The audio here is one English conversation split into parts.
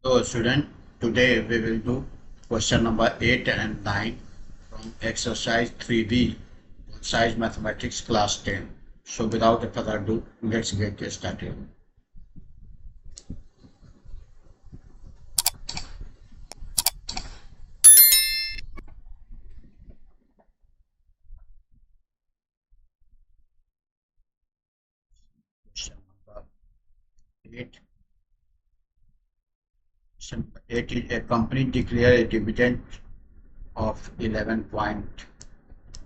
So, student, today we will do question number 8 and 9 from exercise 3B, Concise Mathematics class 10. So, without further ado, let's get started. Question number 8. Question number 8 is a company declare a dividend of 11 point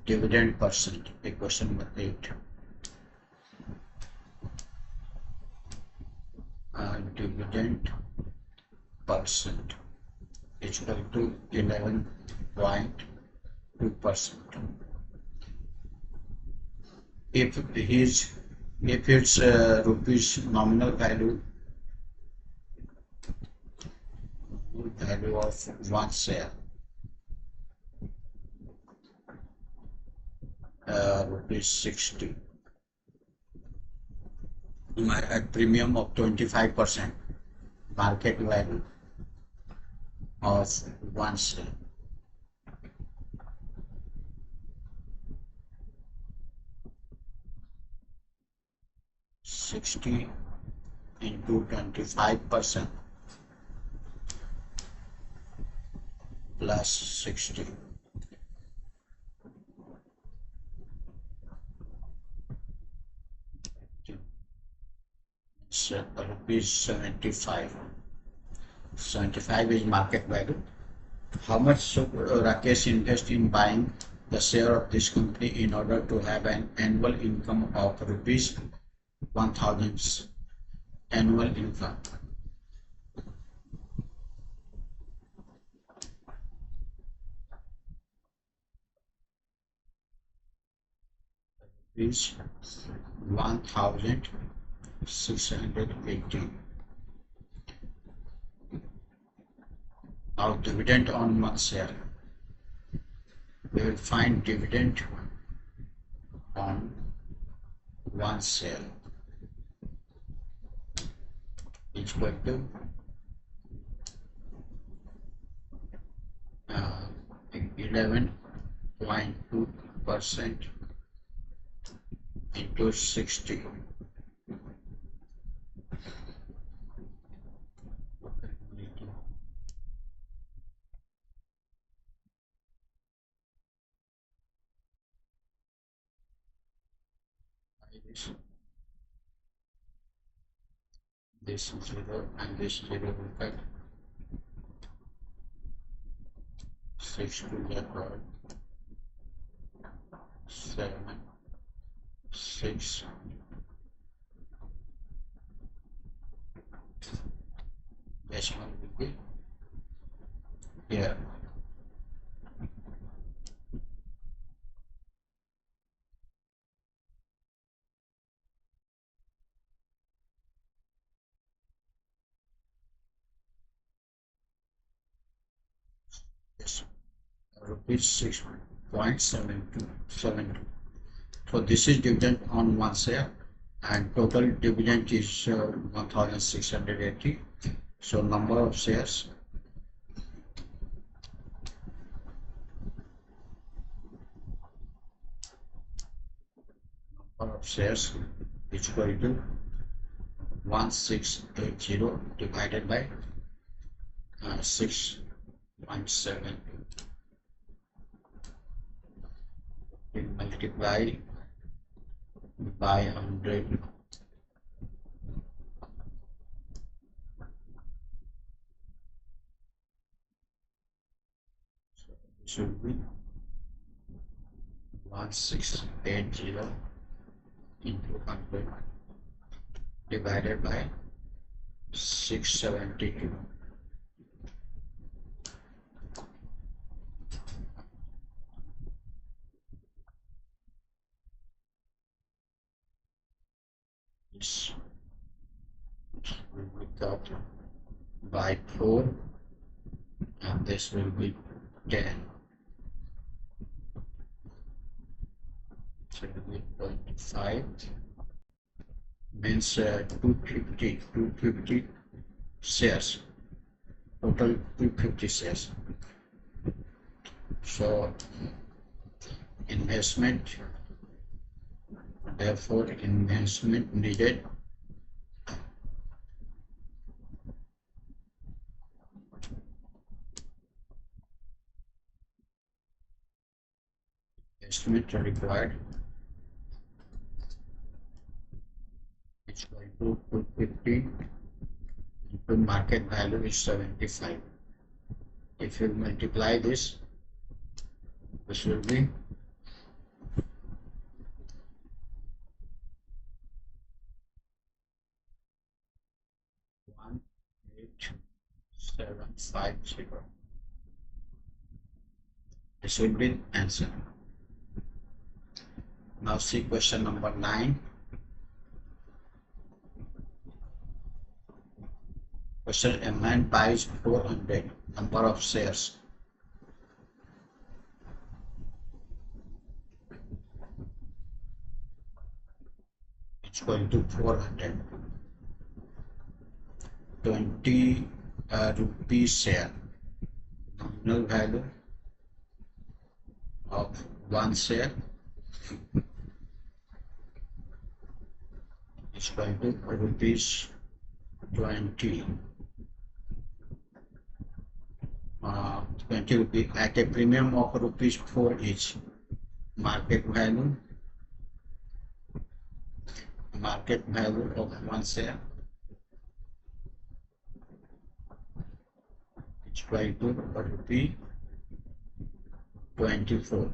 dividend percent. A question number 8. Dividend percent is equal to 11.2%. If his if its rupees nominal value of one share, rupees 60, at premium of 25%, market value of one share. Sixty into 25% plus 60. So rupees 75. 75 is market value. How much should Rakesh invest in buying the share of this company in order to have an annual income of rupees 1000 annual income? Is 1680. Now dividend on one share. We will find dividend on one share equal to 11.2% into 60. This 0 and this 0 will cut. 6 to the power 7, 6. Decimal will be here. Yes, rupees 6.72. So this is dividend on one share, and total dividend is 1680. So number of shares, is equal to 1680 divided by 6.7. Multiply by 100. So it should be 1680 into 100 divided by 672. This will be cut by 4, and this will be 10. So it will be 25, means 250 shares. total 250 shares. So investment, therefore investment needed investment required is equal to 250 into market value is 75. If you multiply this will be 18750. This will be answer. Now see question number 9. Question: a man buys 400 number of shares it's going to 400 20 rupees share. Nominal value of one share is going to rupees 20. 20 rupees at a premium of rupees 4 each. Market value of one share is going to rupee 24.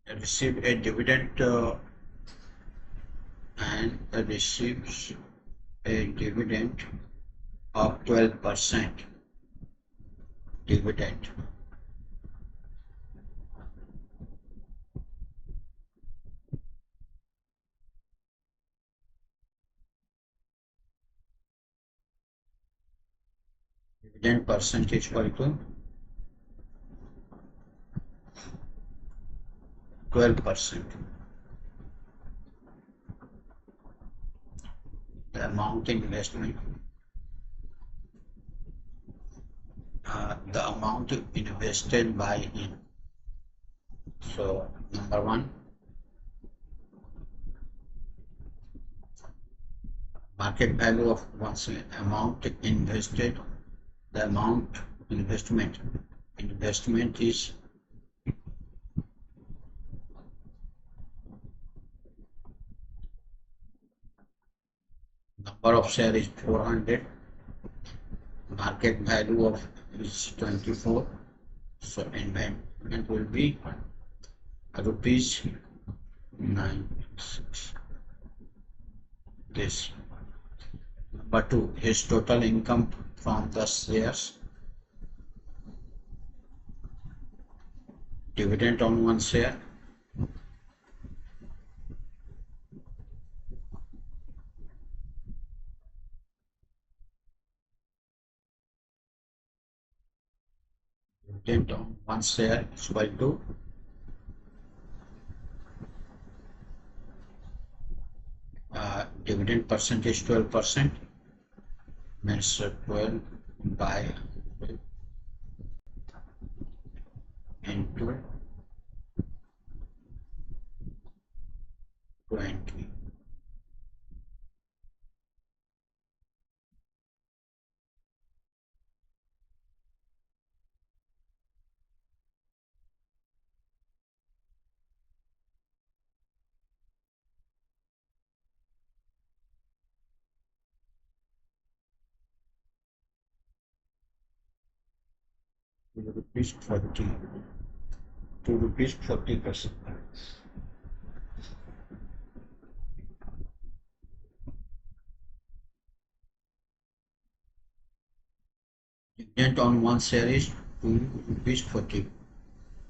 And receive a dividend receives a dividend of 12% dividend. Dividend percentage equal to 12%. The amount investment, the amount invested by him. So number 1, market value of one share, amount invested, the amount investment is number of share is 400, market value of is 24, so investment will be rupees 96. This. Number 2, his total income from the shares, dividend on one share, dividend on one share is equal to dividend percentage 12%, means 12 by into 20. Rupees 40, 2 rupees 40%. Dividend on one share is 2 rupees 40.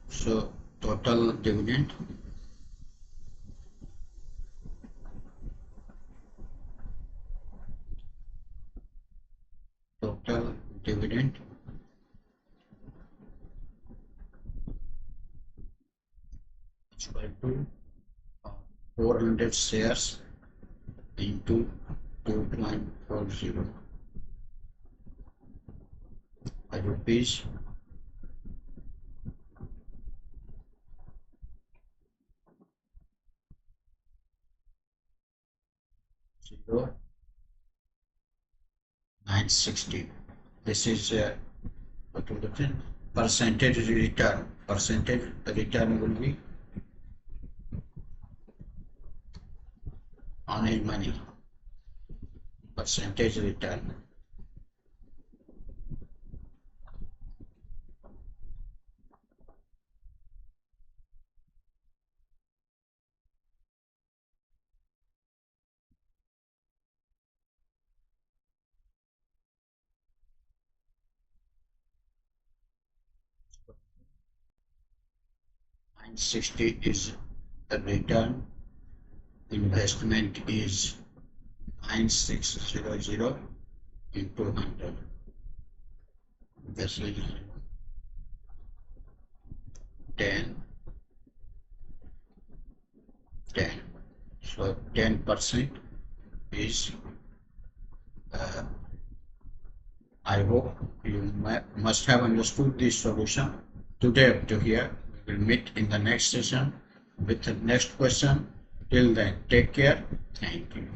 So total dividend equal to 400 shares into 2.40 rupees 0.960. This is what will the percentage return. Percentage return will be on a money. Percentage return. $960 is the return. Investment is 9600 into 100. This is 10. So 10% is, I hope you must have understood this solution. Today up to here. We will meet in the next session with the next question. Till then, take care. Thank you.